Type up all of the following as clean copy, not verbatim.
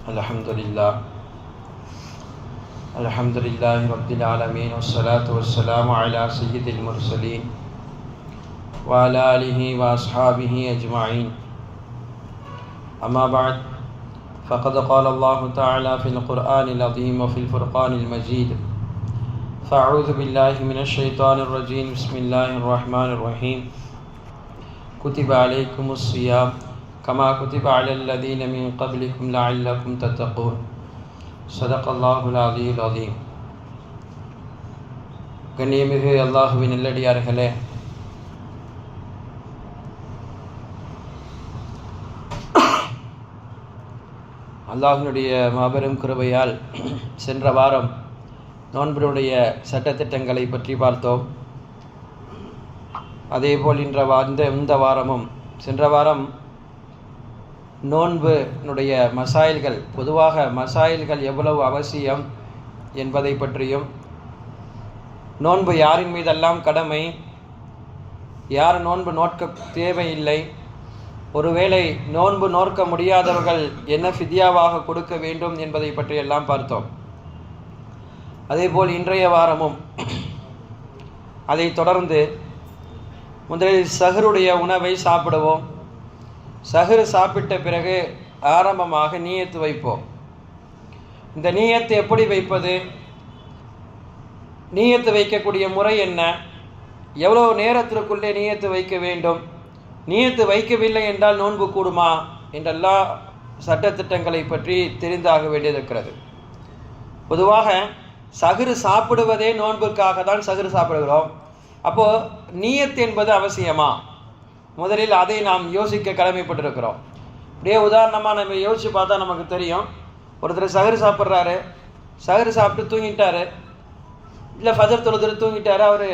Alhamdulillahi Rabbil Alameen, wassalatu wassalamu ala sayyidil mursaleen wa ala alihi wa ashabihi ajma'in. Amma ba'd, faqad qala Allahu ta'ala fil Qur'anil azim wa fil Furqanil Majid. Fa'udhu billahi minash shaitanir rajim. Bismillahir rahmanir rahim. Kutiba alaykumus siyam kama kutiba alal ladhina min qablikum la'allakum tattaqun. சதகல்லாஹுல் அலியுல் அலீம். கண்ணியமிகு அல்லாஹுவின் நல்லடியார்களே, அல்லாஹினுடைய மாபெரும் கிருபையால் சென்ற வாரம் நோன்பினுடைய சட்டத்திட்டங்களை பற்றி பார்த்தோம். அதேபோல் இந்த வாரமும் சென்ற வாரம் நோன்பினுடைய மசாயில்கள், பொதுவாக மசாயில்கள் எவ்வளவு அவசியம் என்பதை பற்றியும், நோன்பு யாரின் மீதெல்லாம் கடமை, யார் நோன்பு நோக்க தேவையில்லை, ஒருவேளை நோன்பு நோக்க முடியாதவர்கள் என்ன ஃபித்யாவாக கொடுக்க வேண்டும் என்பதை பற்றியெல்லாம் பார்த்தோம். அதேபோல் இன்றைய வாரமும் அதை தொடர்ந்து முதலில் சஹருடைய உணவை சாப்பிடுவோம். சஹர் சாப்பிட்ட பிறகு ஆரம்பமாக நியத்து வைப்போம். இந்த நியத்து எப்படி வைப்பது, நியத்து வைக்கக்கூடிய முறை என்ன, எவ்வளவு நேரத்திற்குள்ளே நியத்து வைக்க வேண்டும், நியத்து வைக்கவில்லை என்றால் நோன்பு கூடுமா என்றெல்லா சட்டத்திட்டங்களை பற்றி தெரிந்தாக வேண்டியிருக்கிறது. பொதுவாக சஹர் சாப்பிடுவதே நோன்புக்காக தான் சஹர் சாப்பிடுகிறோம். அப்போது நியத்து என்பது அவசியமா? முதலில் அதை நாம் யோசிக்க கடமைப்பட்டிருக்கிறோம். அப்படியே உதாரணமாக நம்ம யோசித்து பார்த்தா நமக்கு தெரியும். ஒருத்தர் சஹர் சாப்பிட்றாரு, சஹர் சாப்பிட்டு தூங்கிட்டாரு, இல்லை ஃபஜர் தொழுதுட்டு தூங்கிட்டாரு, அவர்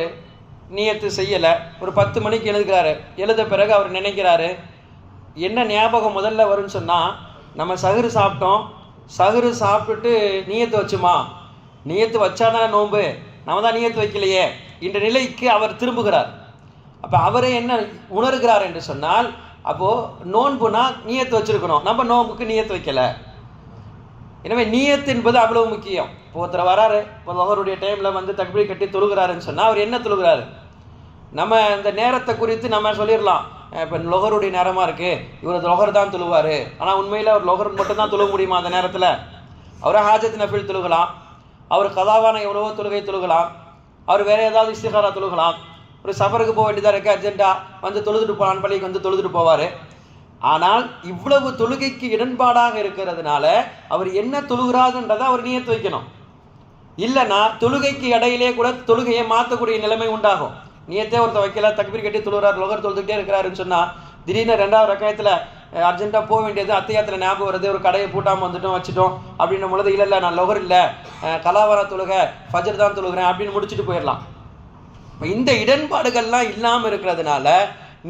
நியத்து செய்யலை. ஒரு 10 மணிக்கு எழுத பிறகு அவர் நினைக்கிறாரு, என்ன ஞாபகம் முதல்ல வரும்னு சொன்னால், நம்ம சஹர் சாப்பிட்டோம், சஹர் சாப்பிட்டுட்டு நியத்து வச்சுமா, நியத்து வச்சாதானே நோன்பு, நம்ம தான் நியத்து வைக்கலையே என்ற நிலைக்கு அவர் திரும்புகிறார். அப்போ அவரை என்ன உணர்கிறார் என்று சொன்னால், அப்போது நோன்புனா நியத்து வச்சுருக்கணும், நம்ம நோன்புக்கு நியத்து வைக்கலை. எனவே நியத்து என்பது அவ்வளவு முக்கியம். இப்போ ஒருத்தர் வராரு, இப்போ லொஹருடைய டைமில் வந்து தக்பீர் கட்டி தொழுகிறாருன்னு சொன்னால் அவர் என்ன தொழுகிறாரு, நம்ம இந்த நேரத்தை குறித்து நம்ம சொல்லிடலாம். இப்போ லொஹருடைய நேரமாக இருக்குது, இவர் லொஹர் தான் தொழுவார். ஆனால் உண்மையில் அவர் லொஹர் மட்டும்தான் தொழுக முடியுமா அந்த நேரத்தில்? அவரை ஹாஜத் நஃபில் தொழுகலாம், அவர் கதாவான எவ்வளவோ தொழுகை தொழுகலாம், அவர் வேறு ஏதாவது இஸ்திகாரா தொழுகலாம். ஒரு சஃபருக்கு போக வேண்டியதாக இருக்குது, அர்ஜென்ட்டாக வந்து தொழுதுட்டு போகலான்னு பள்ளிக்கு வந்து தொழுதுட்டு போவார். ஆனால் இவ்வளவு தொழுகைக்கு இடன்பாடாக இருக்கிறதுனால அவர் என்ன தொழுகிறாருன்றதை அவர் நியத்து வைக்கணும். இல்லைன்னா தொழுகைக்கு இடையிலே கூட தொழுகையை மாற்றக்கூடிய நிலைமை உண்டாகும். நியத்தே ஒருத்தர் வைக்கல, தக்பீர் கட்டி தொழுகிறார், லொஹர் தொழுதுகிட்டே இருக்கிறாருன்னு சொன்னால் திடீர்னு 2வது ரக்காயத்தில் அர்ஜென்ட்டாக போக வேண்டியது, அத்தையாத்தில் ஞாபகம் வருது, ஒரு கடையை பூட்டாமல் வந்துட்டோம் வச்சுட்டோம் அப்படின்னும் பொழுது இல்லை நான் லொஹர் இல்லை, கலாவர தொழுகை, ஃபஜர் தான் தொழுகிறேன் அப்படின்னு முடிச்சுட்டு போயிடலாம். இந்த இடன்பாடுகள்லாம் இல்லாமல் இருக்கிறதுனால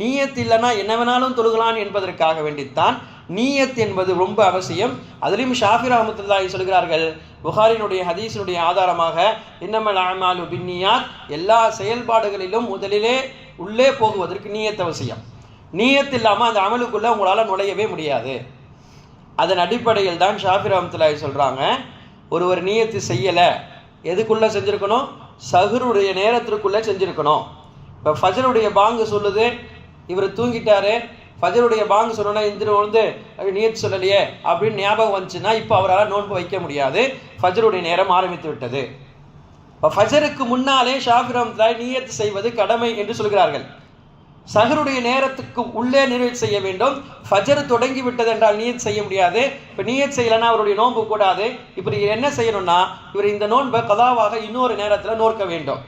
நீயத் இல்லைன்னா என்ன வேணாலும் தொழுகலாம் என்பதற்காக வேண்டித்தான் நீயத் என்பது ரொம்ப அவசியம். அதிலும் ஷாஃபி ரஹ்மத்துல்லாஹி சொல்கிறார்கள், புகாரினுடைய ஹதீஸினுடைய ஆதாரமாக, இன்னமல் அஅமாலு பின்னியாத், எல்லா செயல்பாடுகளிலும் முதலிலே உள்ளே போகுவதற்கு நீயத் அவசியம். நீயத் இல்லாமல் அந்த அமலுக்குள்ளே உங்களால் நுழையவே முடியாது. அதன் அடிப்படையில் தான் ஷாஃபி ரஹ்மத்துல்லாஹி சொல்கிறாங்க, ஒருவர் நீயத்து செய்யலை, எதுக்குள்ளே செஞ்சுருக்கணும், சஹருடைய நேரத்திற்குள்ளே செஞ்சுருக்கணும். இப்போ ஃபஜருடைய பாங்கு சொல்லுது, இவர் தூங்கிட்டாரு, ஃபஜருடைய பாங்கு சொல்லணும்னா இந்த வந்து நியத்து சொல்லலையே அப்படின்னு ஞாபகம் வந்துச்சுன்னா இப்போ அவரால் நோன்பு வைக்க முடியாது, ஃபஜருடைய நேரம் ஆரம்பித்து விட்டது. இப்போ ஃபஜருக்கு முன்னாலே ஷாஃபி ரஹ்மத்துல்லாஹி நியத்து செய்வது கடமை என்று சொல்கிறார்கள். சஹருடைய நேரத்துக்கு உள்ளே நியத் செய்ய வேண்டும். ஃபஜர் தொடங்கி விட்டது என்றால் நியத் செய்ய முடியாது. இப்போ நியத் செய்யலைன்னா அவருடைய நோன்பு கூடாது. இப்படி என்ன செய்யணும்னா, இவர் இந்த நோன்பை கதாவாக இன்னொரு நேரத்தில் நோக்க வேண்டும்.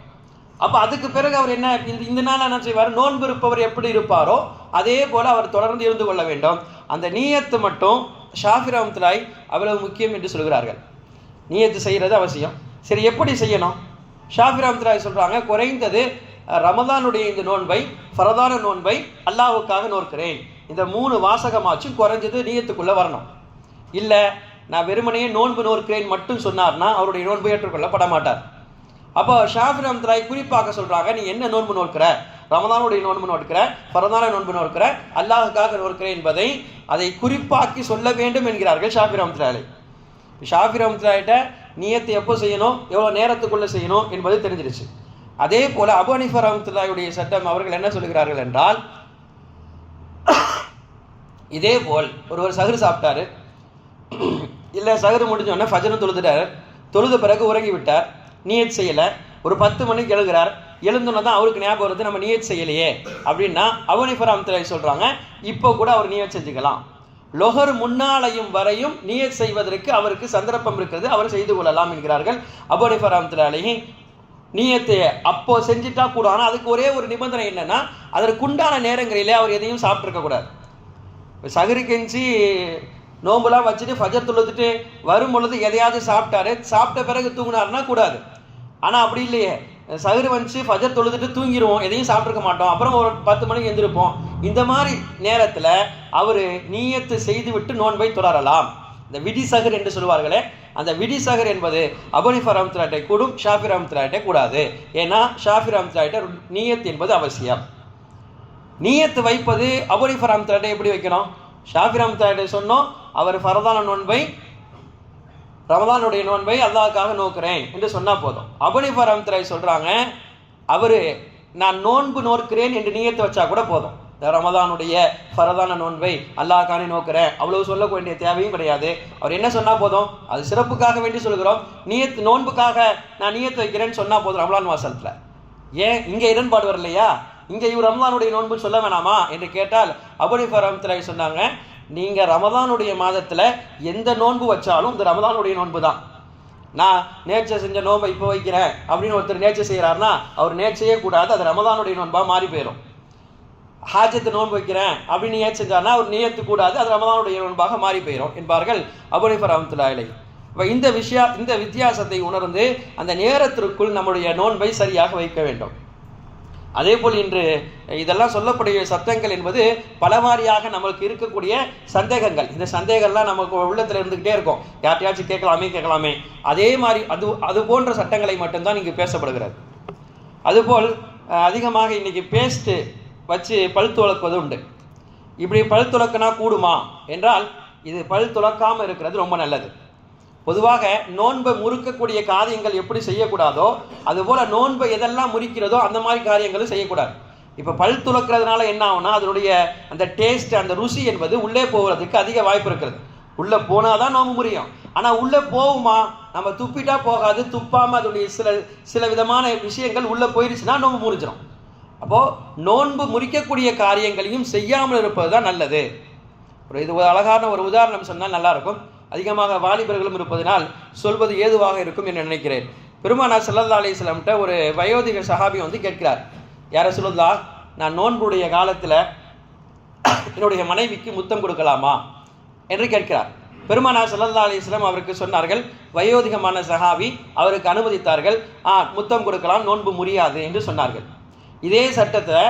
அப்போ அதுக்கு பிறகு அவர் என்ன இந்த நாள் என்ன செய்வார், நோன்பு இருப்பவர் எப்படி இருப்பாரோ அதே போல் அவர் தொடர்ந்து இருந்து கொள்ள வேண்டும். அந்த நீயத்து மட்டும் ஷாஃபி ரஹ்மத்துல்லாஹி அவ்வளவு முக்கியம் என்று சொல்கிறார்கள். நீயத்து செய்கிறது அவசியம். சரி, எப்படி செய்யணும்? ஷாஃபி ரஹ்மத்துல்லாஹி சொல்கிறாங்க, குறைந்தது ரமதானுடைய இந்த நோன்பை, ஃபரதான நோன்பை அல்லாஹ்வுக்காக நோக்கிறேன், இந்த 3 வாசகமாச்சும் குறைஞ்சது நீயத்துக்குள்ளே வரணும். இல்லை நான் வெறுமனையே நோன்பு நோக்கிறேன் மட்டும் சொன்னார்னா அவருடைய நோன்பு ஏற்றுக்கொள்ளப்பட மாட்டார். அப்போ ஷாஃபி ரஹ்மத்துல்லாஹி குறிப்பாக சொல்கிறாங்க, நீ என்ன நோன்பு நோக்கிற, ரமதானுடைய நோன்பு நோக்கிற, பரதான நோன்பு நோக்கிற, அல்லாஹுக்காக நோக்கிற என்பதை அதை குறிப்பாக்கி சொல்ல வேண்டும் என்கிறார்கள் ஷாஃபி ரஹ்மத்துல்லாஹி. ஷாஃபி ரஹ்மத்துல்லாஹி நியத்து எப்போ செய்யணும், எவ்வளோ நேரத்துக்குள்ளே செய்யணும் என்பது தெரிஞ்சிருச்சு. அதே போல் அபூ ஹனீஃபா ரஹ்மத்துல்லாஹியுடைய சட்டம் அவர்கள் என்ன சொல்கிறார்கள் என்றால், இதே போல் ஒருவர் சஹர் சாப்பிட்டாரு, இல்லை சஹர் முடிஞ்சோடனே ஃபஜ்ரும் தொழுதுட்டார், தொழுத பிறகு உறங்கி விட்டார், நியத் செய்யலை, ஒரு 10 மணிக்கு எழுகிறார், எழுந்தோன்னா தான் அவருக்கு ஞாபகம் வருது நம்ம நியத் செய்யலையே அப்படின்னா அபூ ஹனீஃபா ரஹ்மத்துல்லாஹி சொல்கிறாங்க இப்போ கூட அவர் நியத் செஞ்சுக்கலாம். லொஹர் முன்னாலையும் வரையும் நியத் செய்வதற்கு அவருக்கு சந்தர்ப்பம் இருக்கிறது, அவர் செய்து கொள்ளலாம் என்கிறார்கள் அபூ ஹனீஃபா ரஹ்மத்துல்லாஹி. நியத்தை அப்போ செஞ்சுட்டா கூட, ஆனால் அதுக்கு ஒரே ஒரு நிபந்தனை என்னன்னா, அதற்குண்டான நேரங்களிலே அவர் எதையும் சாப்பிட்ருக்கக்கூடாது. சஹரு கெஞ்சி நோம்புலாம் வச்சுட்டு ஃபஜர் தொழுதுட்டு வரும் பொழுது எதையாவது சாப்பிட்டாரு, சாப்பிட்ட பிறகு தூங்கினாருன்னா கூடாது. ஆனால் அப்படி இல்லையே, சஹரு வந்துச்சு ஃபஜர் தொழுதுட்டு தூங்கிடுவோம், எதையும் சாப்பிட்ருக்க மாட்டோம், அப்புறம் ஒரு 10 மணிக்கு எழுந்திருப்போம். இந்த மாதிரி நேரத்தில் அவர் நியத்து செய்துவிட்டு நோன்பை தொடரலாம். இந்த விடி சஹர் என்று சொல்வார்களே, அந்த விடி சஹர் என்பது அபூ ஹனீஃபா ரஹ்மத்துல்லாஹி கூடும், ஷாஃபி ரஹ்மத்துல்லாஹி கூடாது. ஏன்னா ஷாஃபி ரஹ்மத்துல்லாஹி நியத் என்பது அவசியம். நியத்து வைப்பது அபூ ஹனீஃபா ரஹ்மத்துல்லாஹி எப்படி வைக்கணும்? ஷாஃபி ரஹ்மத்துல்லாஹி சொன்னோம், அவர் ஃபரதான நோன்பை, ரமதானுடைய நோன்பை அல்லாஹ்வுக்காக நோக்கிறேன் என்று சொன்னால் போதும். அபூ ஹனீஃபா ரஹ்மத்துல்லாஹி சொல்கிறாங்க, அவர் நான் நோன்பு நோக்கிறேன் என்று நியத்து வச்சா கூட போதும், ரமதானுடைய ஃபரதான நோன்பை அல்லாஹ்வுக்காக நோக்கிறேன், அவ்வளவு சொல்ல வேண்டிய தேவையும் கிடையாது. அவர் என்ன சொன்னால் போதும், அது சிறப்புக்காக வேண்டி சொல்கிறோம், நியத் நோன்புக்காக நான் நியத்து வைக்கிறேன்னு சொன்னால் போதும் ரமலான் மாசத்தில். ஏன் இங்கே இடன்பாடு வரலையா? இங்கே இவர் ரமதானுடைய நோன்பு சொல்ல வேணாமா என்று கேட்டால் அபூ ஹனீஃபா ரஹ்மத்துல்லாஹி சொன்னாங்க, நீங்கள் ரமதானுடைய மாதத்தில் எந்த நோன்பு வச்சாலும் இந்த ரமதானுடைய நோன்பு தான். நான் நேர்ச்சை செஞ்ச நோன்பை இப்போ வைக்கிறேன் அப்படின்னு ஒருத்தர் நேர்ச்சை செய்கிறாருன்னா அவர் நேர்ச்சையே கூடாது, அது ரமதானுடைய நோன்பாக மாறி போயிடும். ஹாஜத்து நோன்பு வைக்கிறேன் அப்படின்னு நியத் செஞ்சார்னா அவர் நியத்து கூடாது, அது ரமதானுடைய நோன்பாக மாறி போயிடும் என்பார்கள் அபூ ஹனீஃபா ரஹ்மத்துல்லாஹி அலைஹி. இப்போ இந்த வித்தியாசத்தை உணர்ந்து அந்த நேரத்திற்குள் நம்முடைய நோன்பை சரியாக வைக்க வேண்டும். அதே போல் இன்று இதெல்லாம் சொல்லக்கூடிய சத்தங்கள் என்பது பலவாரியாக நமக்கு இருக்கக்கூடிய சந்தேகங்கள். இந்த சந்தேகம்லாம் நமக்கு உள்ளத்தில் இருந்துக்கிட்டே இருக்கும், யார்ட்டையாச்சும் கேட்கலாமே. அதே மாதிரி அது போன்ற சட்டங்களை மட்டும்தான் இங்கு பேசப்படுகிறது. அதுபோல் அதிகமாக இன்னைக்கு பேஸ்ட்டு வச்சு பல் துலக்குவது உண்டு. இப்படி பல் துலக்கினா கூடுமா என்றால், இது பல் துலக்காமல் இருக்கிறது ரொம்ப நல்லது. பொதுவாக நோன்பை முறுக்கக்கூடிய காரியங்கள் எப்படி செய்யக்கூடாதோ அதுபோல் நோன்பை எதெல்லாம் முறிக்கிறதோ அந்த மாதிரி காரியங்களும் செய்யக்கூடாது. இப்போ பல் துலக்கிறதுனால என்ன ஆகும்னா, அதனுடைய அந்த டேஸ்ட், அந்த ருசி என்பது உள்ளே போகிறதுக்கு அதிக வாய்ப்பு இருக்கிறது. உள்ளே போனால் தான் நோன்பு முறியும். ஆனால் உள்ளே போகுமா? நம்ம துப்பிட்டா போகாது, துப்பாமல் அதனுடைய சில விதமான விஷயங்கள் உள்ளே போயிடுச்சுன்னா நோன்பு முறிஞ்சிடும். அப்போது நோன்பு முறிக்கக்கூடிய காரியங்களையும் செய்யாமல் இருப்பது தான் நல்லது. இது ஒரு அழகான ஒரு உதாரணம் சொன்னால் நல்லாயிருக்கும். அதிகமாக வாலிபர்களும் இருப்பதனால் சொல்வது ஏதுவாக இருக்கும் என்று நினைக்கிறேன். பெருமானார் ஸல்லல்லாஹு அலைஹி வஸல்லம் ஒரு வயோதிக சஹாபி வந்து கேட்கிறார், யார ரசூலுல்லாஹ், நான் நோன்புடைய காலத்தில் என்னுடைய மனைவிக்கு முத்தம் கொடுக்கலாமா என்று கேட்கிறார். பெருமானார் ஸல்லல்லாஹு அலைஹி வஸல்லம் அவருக்கு சொன்னார்கள், வயோதிகமான சஹாபி, அவருக்கு அனுமதித்தார்கள், முத்தம் கொடுக்கலாம், நோன்பு முறியாது என்று சொன்னார்கள். இதே சட்டத்தை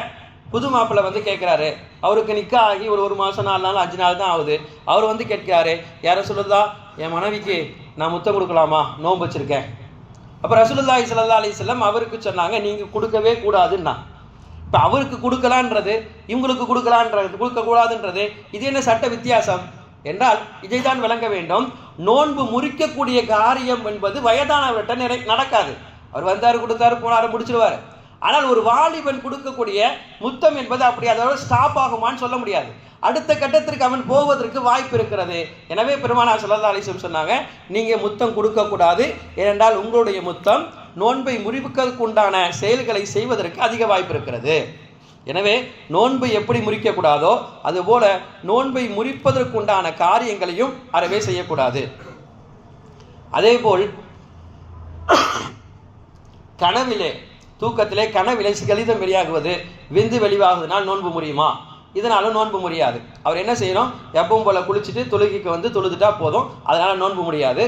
புது மாப்பிள்ளை வந்து கேட்குறாரு, அவருக்கு நிக்கா ஆகி ஒரு மாதம் 4 நாள் 5 நாள் தான் ஆகுது. அவர் வந்து கேட்கிறாரு, யார ரசூலுல்லாஹ், என் மனைவிக்கு நான் முத்தம் கொடுக்கலாமா, நோன்பு வச்சிருக்கேன். அப்போ ரசூலுல்லாஹி ஸல்லல்லாஹு அலைஹி வஸல்லம் அவருக்கு சொன்னாங்க, நீங்கள் கொடுக்கவே கூடாதுன்னா. இப்போ அவருக்கு கொடுக்கலான்றது, இவங்களுக்கு கொடுக்கக்கூடாதுன்றது இது என்ன சட்ட வித்தியாசம் என்றால், இதைத்தான் விளங்க வேண்டும். நோன்பு முறிக்கக்கூடிய காரியம் என்பது வயதானவர்கிட்ட நடக்காது. அவர் வந்தார், கொடுத்தாரு, போனார், முடிச்சிடுவார். ஆனால் ஒரு வாலிபன் கொடுக்கக்கூடிய முத்தம் என்பது அப்படி அதோட ஸ்டாப் ஆகுமான்னு சொல்ல முடியாது. அடுத்த கட்டத்திற்கு அவன் போவதற்கு வாய்ப்பு இருக்கிறது. எனவே பெருமானார் ஸல்லல்லாஹு அலைஹி வஸல்லம் சொன்னாங்க, நீங்கள் முத்தம் கொடுக்கக்கூடாது, ஏனென்றால் உங்களுடைய முத்தம் நோன்பை முறிவுக்குண்டான செயல்களை செய்வதற்கு அதிக வாய்ப்பு இருக்கிறது. எனவே நோன்பை எப்படி முறிக்கக்கூடாதோ அதுபோல நோன்பை முறிப்பதற்குண்டான காரியங்களையும் அறவே செய்யக்கூடாது. அதேபோல் தூக்கத்திலே கனவிலே கலிதம் வெளியாகுவது, விந்து வெளியாகுதுனால் நோன்பு முறியுமா? இதனாலும் நோன்பு முடியாது. அவர் என்ன செய்யணும், எப்பவும் போல குளிச்சுட்டு தொழுகைக்கு வந்து தொழுதுட்டா போதும், அதனால் நோன்பு முடியாது.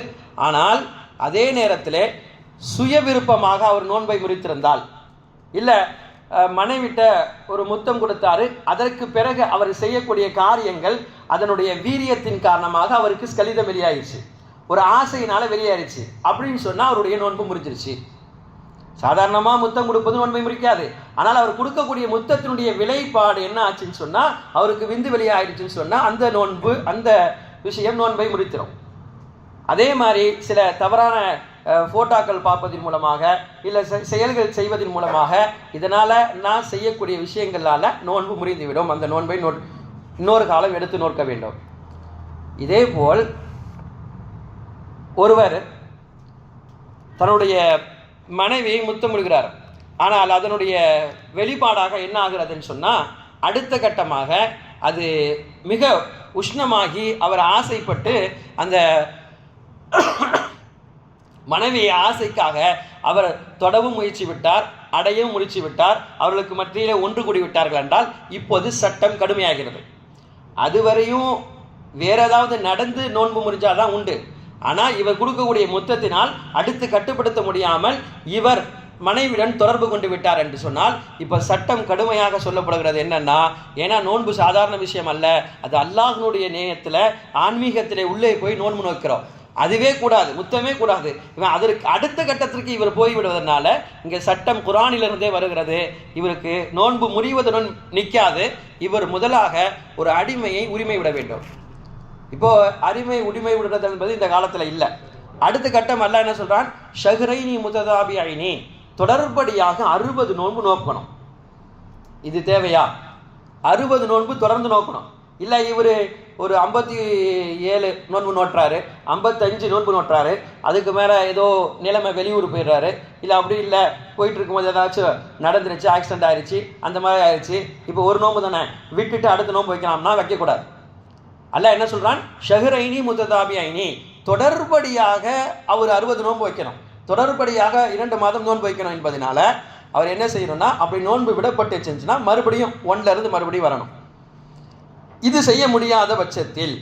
ஆனால் அதே நேரத்தில் சுய விருப்பமாக அவர் நோன்பை முறித்திருந்தால், இல்லை மனைவிட்ட ஒரு முத்தம் கொடுத்தாரு, அதற்கு பிறகு அவர் செய்யக்கூடிய காரியங்கள் அதனுடைய வீரியத்தின் காரணமாக அவருக்கு ஸ்கலிதம் வெளியாகிடுச்சு, ஒரு ஆசையினால் வெளியாகிடுச்சு அப்படின்னு சொன்னால் அவருடைய நோன்பு முறிஞ்சிருச்சு. சாதாரணமாக முத்தம் கொடுப்பது நோன்பை முறிக்காது. ஆனால் அவர் கொடுக்கக்கூடிய முத்தத்தினுடைய விலைப்பாடு என்ன ஆச்சுன்னு சொன்னால், அவருக்கு விந்து வெளியாகிடுச்சுன்னு சொன்னால் அந்த நோன்பு, அந்த விஷயம் நோன்பை முறித்திடும். அதே மாதிரி சில தவறான ஃபோட்டோக்கள் பார்ப்பதன் மூலமாக இல்லை செயல்கள் செய்வதன் மூலமாக இதனால் நான் செய்யக்கூடிய விஷயங்களால் நோன்பு முறிந்துவிடும். அந்த நோன்பை இன்னொரு காலம் எடுத்து நோக்க வேண்டும். இதேபோல் ஒருவர் தன்னுடைய மனைவியை முத்தமிடுகிறார். ஆனால் அதனுடைய வெளிப்பாடாக என்ன ஆகிறதுன்னு சொன்னால், அடுத்த கட்டமாக அது மிக உஷ்ணமாகி அவர் ஆசைப்பட்டு அந்த மனைவியை ஆசைக்காக அவர் தொடவும் முயற்சி விட்டார், அடையவும் முயற்சி விட்டார், அவர்களுக்கு மத்தியிலே ஒன்று கூடி விட்டார்கள் என்றால் இப்போது சட்டம் கடுமையாகிறது. அதுவரையும் வேற ஏதாவது நடந்து நோன்பு முறிஞ்சாதான் உண்டு. ஆனால் இவர் கொடுக்கக்கூடிய முத்தத்தினால் அடுத்து கட்டுப்படுத்த முடியாமல் இவர் மனைவியுடன் தொடர்பு கொண்டு விட்டார் என்று சொன்னால் இப்போ சட்டம் கடுமையாக சொல்லப்படுகிறது. என்னன்னா, ஏன்னா நோன்பு சாதாரண விஷயம் அல்ல, அது அல்லாஹ்வுடைய நேயத்தில் ஆன்மீகத்திலே உள்ளே போய் நோன்பு நோக்கிறோம். அதுவே கூடாது, முத்தமே கூடாது. இவன் அதற்கு அடுத்த கட்டத்திற்கு இவர் போய்விடுவதனால இங்கே சட்டம் குரானிலிருந்தே வருகிறது. இவருக்கு நோன்பு முறிவதுடன் நிற்காது. இவர் முதலாக ஒரு அடிமையை உரிமை விட வேண்டும். இப்போ அடிமை உரிமை விடுறது என்பது இந்த காலத்தில் இல்லை. அடுத்த கட்டம் அல்லாஹ் என்ன சொல்றான், ஷஹ்ரைனி முத்ததாபிஐனி, தொடர்படியாக 60 நோன்பு நோக்கணும். இது தேவையா? 60 நோன்பு தொடர்ந்து நோக்கணும். இல்லை இவர் ஒரு 57 நோன்பு நோட்டுறாரு, 55 நோன்பு நோட்டுறாரு, அதுக்கு மேலே ஏதோ நிலைமை வெளியூர் போயிடுறாரு, இல்லை அப்படி இல்லை போயிட்டு இருக்கும்போது ஏதாச்சும் நடந்துருச்சு, ஆக்சிடென்ட் ஆயிடுச்சு, அந்த மாதிரி ஆயிடுச்சு, இப்போ ஒரு நோன்பு தானே விட்டுட்டு அடுத்த நோன்பு வைக்கலாம்னா வைக்கக்கூடாது. அல்லாஹ் என்ன சொல்றான், ஷஹ்ரைனி முத்ததாபிஐனி, தொடர்படியாக அவர் 60 நோன்பு வைக்கணும், தொடர்படியாக 2 மாதம் நோன்பு வைக்கணும் என்பதனால அவர் என்ன செய்யணும்னா, அப்படி நோன்பு விடப்பட்டு செஞ்சுன்னா மறுபடியும் 1ல இருந்து மறுபடியும் வரணும். இது செய்ய முடியாத பட்சத்தில்,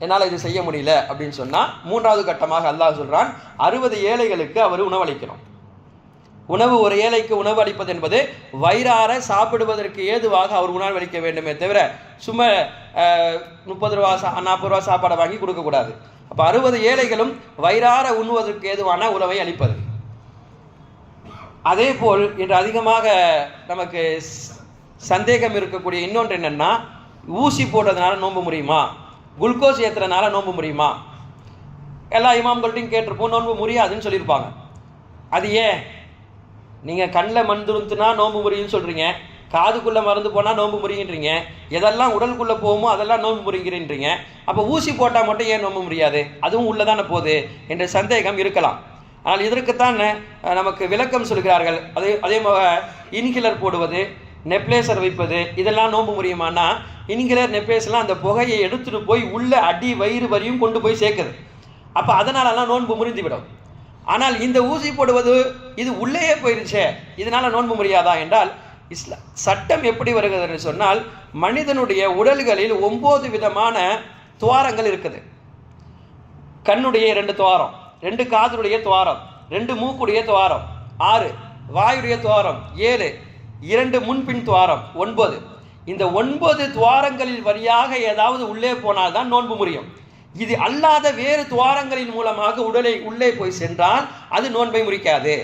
என்னால் இது செய்ய முடியல அப்படின்னு சொன்னால் 3வது கட்டமாக அல்லாஹ் சொல்றான், 60 ஏழைகளுக்கு அவர் உணவளிக்கணும். உணவு, ஒரு ஏழைக்கு உணவு அளிப்பது என்பது வயிறார சாப்பிடுவதற்கு ஏதுவாக அவர் உணவளிக்க வேண்டுமே தவிர சும்மா 30 ரூபா 40 ரூபா சாப்பாடை வாங்கி கொடுக்கக்கூடாது. அப்போ 60 ஏழைகளும் வயிறார உண்ணுவதற்கு ஏதுவான உணவை அளிப்பது. அதே போல் இன்று அதிகமாக நமக்கு சந்தேகம் இருக்கக்கூடிய இன்னொன்று என்னன்னா, ஊசி போடுறதுனால நோன்பு முடியுமா, குளுக்கோஸ் ஏற்றுறதுனால நோன்பு முடியுமா? எல்லா இமாம்கள்ட்டையும் கேட்டிருப்போம், நோன்பு முடியாதுன்னு சொல்லியிருப்பாங்க. அது ஏன்? நீங்கள் கண்ணில் மருந்துனா நோன்பு முறியுன்னு சொல்கிறீங்க, காதுக்குள்ளே மருந்து போனால் நோன்பு முறிகின்றீங்க, எதெல்லாம் உடலுக்குள்ளே போகுமோ அதெல்லாம் நோன்பு முறிகிறீன்றீங்க. அப்போ ஊசி போட்டால் மட்டும் ஏன் நோன்பு முடியாது? அதுவும் உள்ளதானே போகுது என்ற சந்தேகம் இருக்கலாம். ஆனால் இதற்குத்தான் நமக்கு விளக்கம் சொல்கிறார்கள். அதே இன்ஹிலர் போடுவது, நெப்லேசர் வைப்பது, இதெல்லாம் நோன்பு முடியுமானா, இன்ஹிலர் நெப்லேஸ்லாம் அந்த புகையை எடுத்துகிட்டு போய் உள்ள அடி வயிறு வரையும் கொண்டு போய் சேர்க்குது. அப்போ அதனாலலாம் நோன்பு முறிந்துவிடும். ஆனால் இந்த ஊசி போடுவது இது உள்ளேயே போயிருச்சே, இதனால நோன்பு முடியாதா என்றால், சட்டம் எப்படி வருகிறது சொன்னால், மனிதனுடைய உடல்களில் 9 விதமான துவாரங்கள் இருக்குது. கண்ணுடைய 2 துவாரம், 2 காதுடைய துவாரம், 2 மூக்குடைய துவாரம், 6 வாயுடைய துவாரம், 7 2 முன்பின் துவாரம், 9. இந்த 9 துவாரங்களில் வழியாக ஏதாவது உள்ளே போனால் தான் நோன்பு முடியும். இது அல்லாத வேறு துவாரங்களின் மூலமாக உடலை உள்ளே போய் சென்றால் அது நோன்பை முறிக்காது.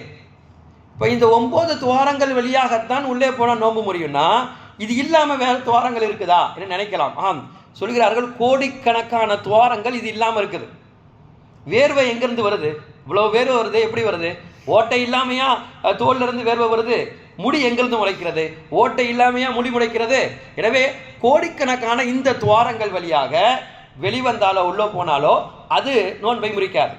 இப்போ இந்த 9 துவாரங்கள் வழியாகத்தான் உள்ளே போனால் நோன்பு முறியும்னா, இது இல்லாமல் வேறு துவாரங்கள் இருக்குதா என்று நினைக்கலாம். சொல்கிறார்கள், கோடிக்கணக்கான துவாரங்கள் இது இல்லாமல் இருக்குது. வேர்வை எங்கிருந்து வருது? இவ்வளோ வேர்வை வருது, எப்படி வருது? ஓட்டை இல்லாமையா தோல்ல இருந்து வேர்வை வருது? முடி எங்கிருந்து முளைக்கிறது? ஓட்டை இல்லாமையா முடி முளைக்கிறது? எனவே கோடிக்கணக்கான இந்த துவாரங்கள் வழியாக வெளிவந்தாலோ உள்ளே போனாலோ அது நோன்பை முறிக்காது.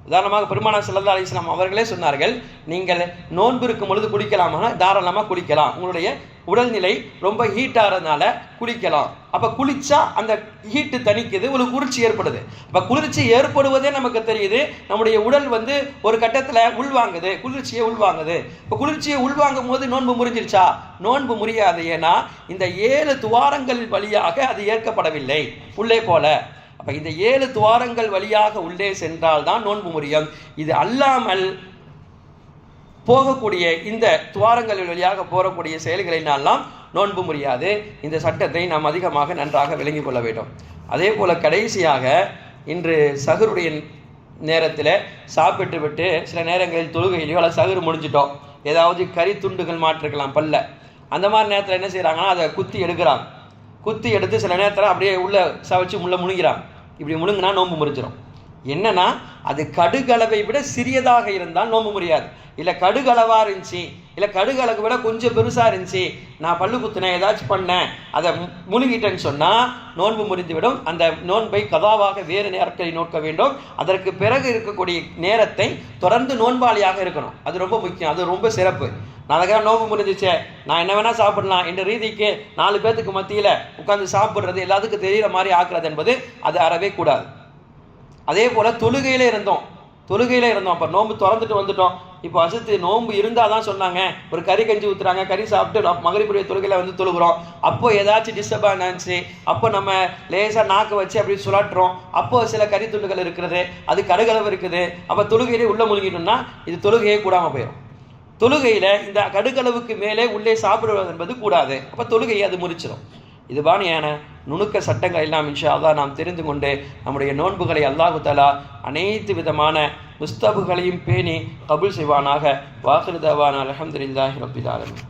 உதாரணமாக பெருமானார் ஸல்லல்லாஹு அலைஹி வஸல்லம் அவர்களே சொன்னார்கள், நீங்கள் நோன்பு இருக்கும் பொழுது குளிக்கலாமா? தாராளமாக குளிக்கலாம். உங்களுடைய உடல்நிலை ரொம்ப ஹீட்டாகிறதுனால குளிக்கலாம். அப்போ குளிச்சா அந்த ஹீட்டு தணிக்குது, ஒரு குளிர்ச்சி ஏற்படுது. அப்போ குளிர்ச்சி ஏற்படுவதே நமக்கு தெரியுது, நம்முடைய உடல் ஒரு கட்டத்தில் உள்வாங்குது, குளிர்ச்சியை உள்வாங்குது. இப்போ குளிர்ச்சியை உள்வாங்கும் போது நோன்பு முறிஞ்சிருச்சா? நோன்பு முறியாது. ஏன்னா இந்த 7 துவாரங்கள் வழியாக அது ஏற்கப்படவில்லை உள்ளே போல. அப்போ இந்த 7 துவாரங்கள் வழியாக உள்ளே சென்றால் தான் நோன்பு முறியும். இது அல்லாமல் போகக்கூடிய இந்த துவாரங்கள் வழியாக போகக்கூடிய செயல்களினாலாம் நோன்பு முடியாது. இந்த சட்டத்தை நாம் அதிகமாக நன்றாக விளங்கிக் கொள்ள வேண்டும். அதே போல் கடைசியாக இன்று சஹருடைய நேரத்தில் சாப்பிட்டு விட்டு சில நேரங்களில் தொழுகையிலையோ அல்ல சஹரு முடிஞ்சிட்டோம், ஏதாவது கறி துண்டுகள் மாற்றிருக்கலாம் பல்ல, அந்த மாதிரி நேரத்தில் என்ன செய்கிறாங்கன்னா அதை குத்தி எடுக்கிறாங்க. குத்தி எடுத்து சில நேரத்தில் அப்படியே உள்ள சவைச்சு முள்ள முழுங்கிறாங்க. இப்படி முழுங்கினா நோன்பு முறிஞ்சிடும். என்னன்னா அது கடுகளவை விட சிறியதாக இருந்தால் நோன்பு முடியாது. இல்லை கடுகளவாக இருந்துச்சு, இல்லை கடுகளவை விட கொஞ்சம் பெருசாக இருந்துச்சு, நான் பல்லு குத்துனேன் ஏதாச்சும் பண்ணேன் அதை முழுகிட்டேன்னு சொன்னால் நோன்பு முறிந்துவிடும். அந்த நோன்பை கதாவாக வேறு நேரத்தை நோக்க வேண்டும். அதற்கு பிறகு இருக்கக்கூடிய நேரத்தை தொடர்ந்து நோன்பாளியாக இருக்கணும். அது ரொம்ப முக்கியம், அது ரொம்ப சிறப்பு. நான் அதுக்காக நோன்பு முடிஞ்சிச்சே நான் என்ன வேணால் சாப்பிடலாம் என்ற ரீதிக்கு 4 பேர்த்துக்கு மத்தியில் உட்காந்து சாப்பிட்றது எல்லாத்துக்கும் தெரிகிற மாதிரி ஆக்குறது என்பது அது அறவே கூடாது. அதே போல் தொழுகையிலே இருந்தோம் அப்போ நோன்பு திறந்துட்டு வந்துட்டோம். இப்போ அசுத்து நோன்பு இருந்தால் தான் சொன்னாங்க, ஒரு கறி கஞ்சி ஊற்றுறாங்க, கறி சாப்பிட்டு மகரிபுடைய தொழுகையில் வந்து தொழுகிறோம். அப்போ ஏதாச்சும் டிஸ்டர்பாக இருந்துச்சு, அப்போ நம்ம லேசாக நாக்கு வச்சு அப்படி சுழட்டுறோம், அப்போ சில கறி துண்டுகள் இருக்கிறது, அது கடுகளவு இருக்குது, அப்போ தொழுகையிலே உள்ளே முழுங்கிட்டோம்னா இது தொழுகையே கூடாமல் போயிடும். தொழுகையில் இந்த கடுகளவுக்கு மேலே உள்ளே சாப்பிடுவது என்பது கூடாது. அப்போ தொழுகையை அது முறிச்சிடும். இதுபானியான நுணுக்க சட்டங்கள் எல்லாம் இன்ஷா அல்லாஹ் நாம் தெரிந்து கொண்டு நம்முடைய நோன்புகளை அல்லாஹு தஆலா அனைத்து விதமான முஸ்தபுகளையும் பேணி கபூல் செய்வானாக. வாஹிரு தஅவானா அல்ஹம்துலில்லாஹி ரப்பில் ஆலமீன்.